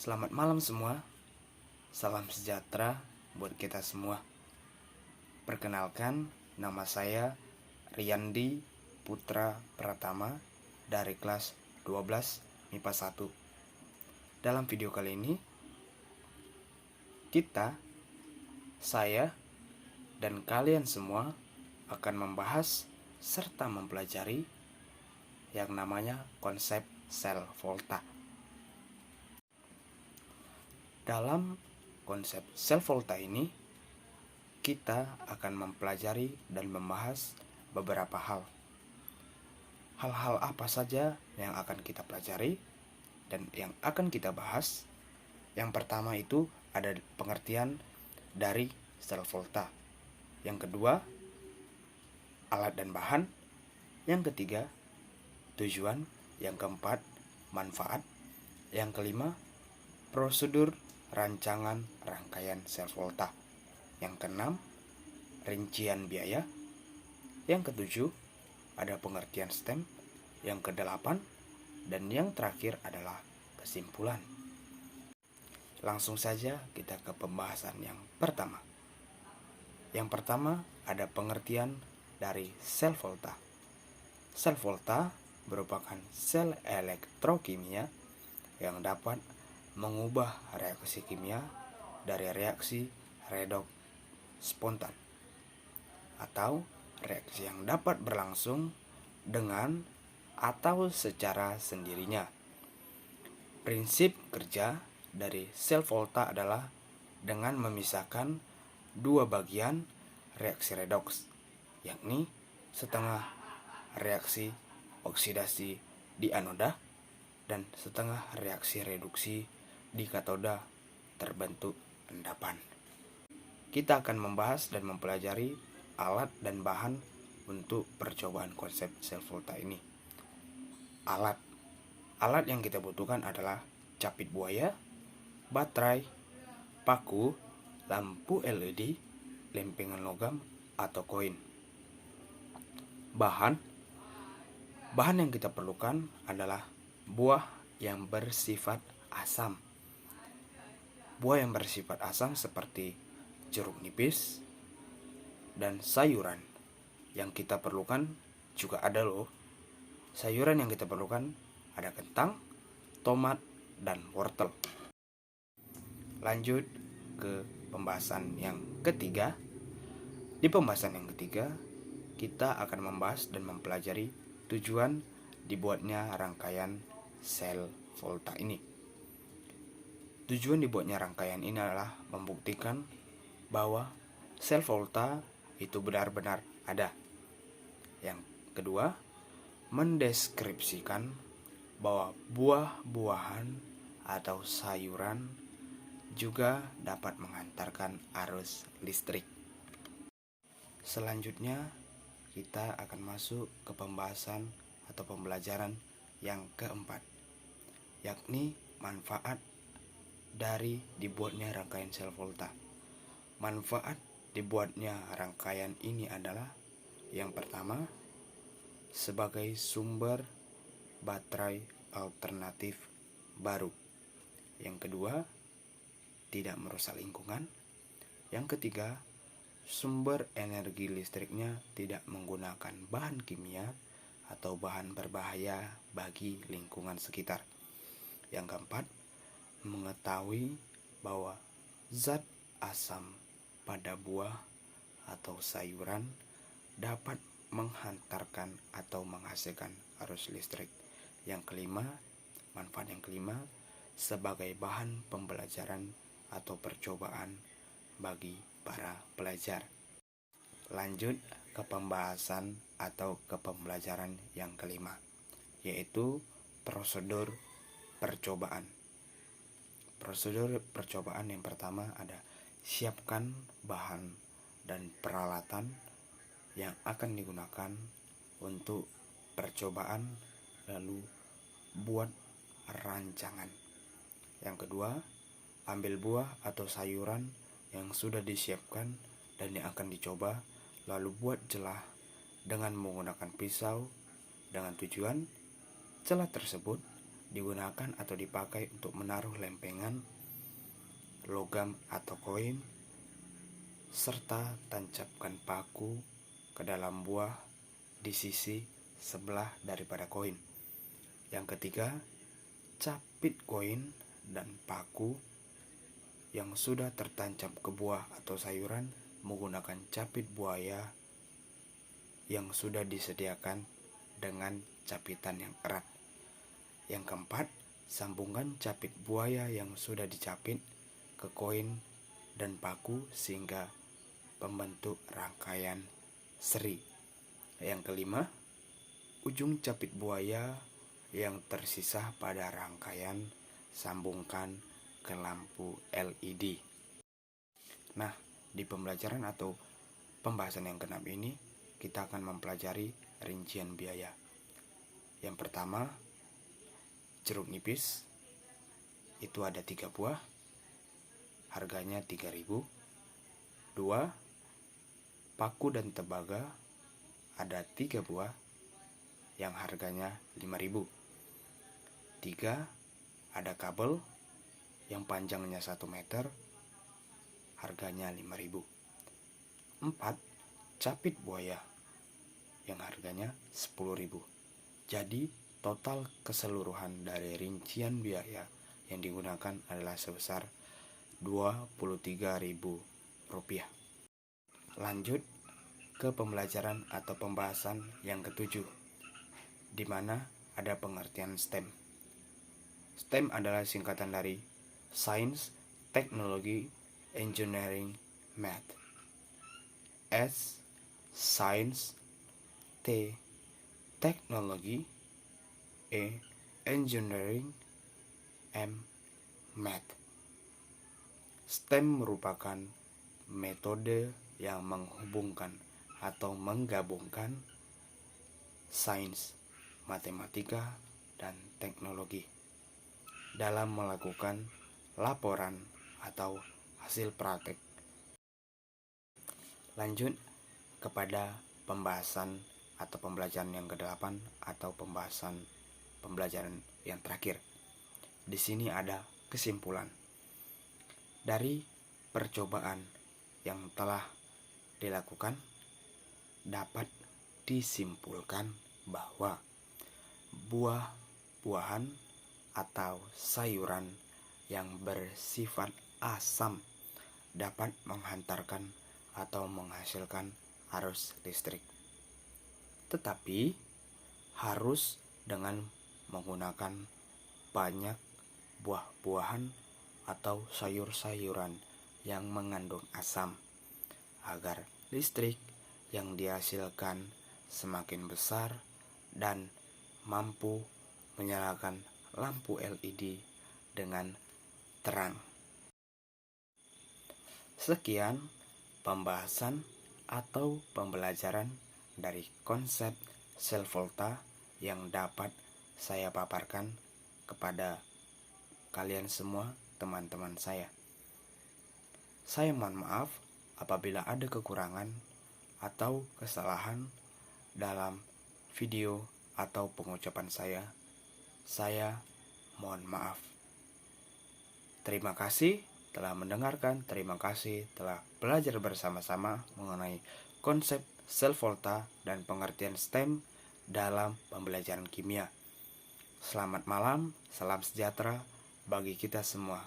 Selamat malam semua. Salam sejahtera buat kita semua. Perkenalkan, nama saya Riyandi Putra Pratama dari kelas 12 MIPA 1. Dalam video kali ini, saya dan kalian semua akan membahas serta mempelajari yang namanya konsep sel volta. Dalam konsep sel volta ini, kita akan mempelajari dan membahas beberapa hal. Hal-hal apa saja yang akan kita pelajari dan yang akan kita bahas? Yang pertama itu ada pengertian dari sel volta. Yang kedua, alat dan bahan. Yang ketiga, tujuan. Yang keempat, manfaat. Yang kelima, prosedur rancangan rangkaian sel volta. Yang keenam, rincian biaya. Yang ketujuh, ada pengertian STEM. Yang kedelapan, dan yang terakhir adalah kesimpulan. Langsung saja kita ke pembahasan yang pertama. Yang pertama, ada pengertian dari sel volta. Sel volta merupakan sel elektrokimia yang dapat mengubah reaksi kimia dari reaksi redoks spontan atau reaksi yang dapat berlangsung dengan atau secara sendirinya. Prinsip kerja dari sel volta adalah dengan memisahkan dua bagian reaksi redoks, yakni setengah reaksi oksidasi di anoda dan setengah reaksi reduksi di katoda terbentuk endapan. Kita akan membahas dan mempelajari alat dan bahan untuk percobaan konsep sel volta ini. Alat yang kita butuhkan adalah capit buaya, baterai, paku, lampu LED, lempengan logam atau koin. Bahan yang kita perlukan adalah buah yang bersifat asam. Buah yang bersifat asam seperti jeruk nipis dan sayuran yang kita perlukan juga ada loh. Sayuran yang kita perlukan ada kentang, tomat, dan wortel. Lanjut ke pembahasan yang ketiga. Di pembahasan yang ketiga, kita akan membahas dan mempelajari tujuan dibuatnya rangkaian sel volta ini. Tujuan dibuatnya rangkaian ini adalah membuktikan bahwa sel volta itu benar-benar ada. Yang kedua, mendeskripsikan bahwa buah-buahan atau sayuran juga dapat menghantarkan arus listrik. Selanjutnya, kita akan masuk ke pembahasan atau pembelajaran yang keempat, yakni manfaat dari dibuatnya rangkaian sel volta. Manfaat dibuatnya rangkaian ini adalah yang pertama, sebagai sumber baterai alternatif baru. Yang kedua, tidak merusak lingkungan. Yang ketiga, sumber energi listriknya tidak menggunakan bahan kimia atau bahan berbahaya bagi lingkungan sekitar. Yang keempat, mengetahui bahwa zat asam pada buah atau sayuran dapat menghantarkan atau menghasilkan arus listrik. Yang kelima, manfaat yang kelima, sebagai bahan pembelajaran atau percobaan bagi para pelajar. Lanjut ke pembahasan atau ke pembelajaran yang kelima, yaitu prosedur percobaan. Prosedur percobaan yang pertama ada siapkan bahan dan peralatan yang akan digunakan untuk percobaan, lalu buat rancangan. Yang kedua, ambil buah atau sayuran yang sudah disiapkan dan yang akan dicoba, lalu buat celah dengan menggunakan pisau dengan tujuan celah tersebut digunakan atau dipakai untuk menaruh lempengan, logam atau koin, serta tancapkan paku ke dalam buah di sisi sebelah daripada koin. Yang ketiga, capit koin dan paku yang sudah tertancap ke buah atau sayuran menggunakan capit buaya yang sudah disediakan dengan capitan yang erat. Yang keempat, sambungkan capit buaya yang sudah dicapit ke koin dan paku sehingga membentuk rangkaian seri. Yang kelima, ujung capit buaya yang tersisa pada rangkaian sambungkan ke lampu LED. Nah, di pembelajaran atau pembahasan yang keenam ini, kita akan mempelajari rincian biaya. Yang pertama, jeruk nipis itu ada 3 buah, harganya 3.000. 2, paku dan tembaga ada 3 buah yang harganya 5.000. 3, ada kabel yang panjangnya 1 meter, harganya 5.000. 4, capit buaya yang harganya 10.000. Jadi total keseluruhan dari rincian biaya yang digunakan adalah sebesar Rp23.000. Lanjut ke pembelajaran atau pembahasan yang ketujuh, di mana ada pengertian STEM. STEM adalah singkatan dari Science, Technology, Engineering, Math. S, Science. T, Technology. E, Engineering. M, Math. STEM merupakan metode yang menghubungkan atau menggabungkan sains, matematika, dan teknologi dalam melakukan laporan atau hasil praktek. Lanjut kepada pembahasan atau pembelajaran yang ke-8 atau pembelajaran yang terakhir. Di sini ada kesimpulan dari percobaan yang telah dilakukan. Dapat disimpulkan bahwa buah-buahan atau sayuran yang bersifat asam dapat menghantarkan atau menghasilkan arus listrik, tetapi harus dengan menggunakan banyak buah-buahan atau sayur-sayuran yang mengandung asam agar listrik yang dihasilkan semakin besar dan mampu menyalakan lampu LED dengan terang. Sekian pembahasan atau pembelajaran dari konsep sel volta yang dapat saya paparkan kepada kalian semua, teman-teman saya. Saya mohon maaf apabila ada kekurangan atau kesalahan dalam video atau pengucapan saya. Saya mohon maaf. Terima kasih telah mendengarkan, terima kasih telah belajar bersama-sama mengenai konsep sel volta dan pengertian STEM dalam pembelajaran kimia. Selamat malam, salam sejahtera bagi kita semua.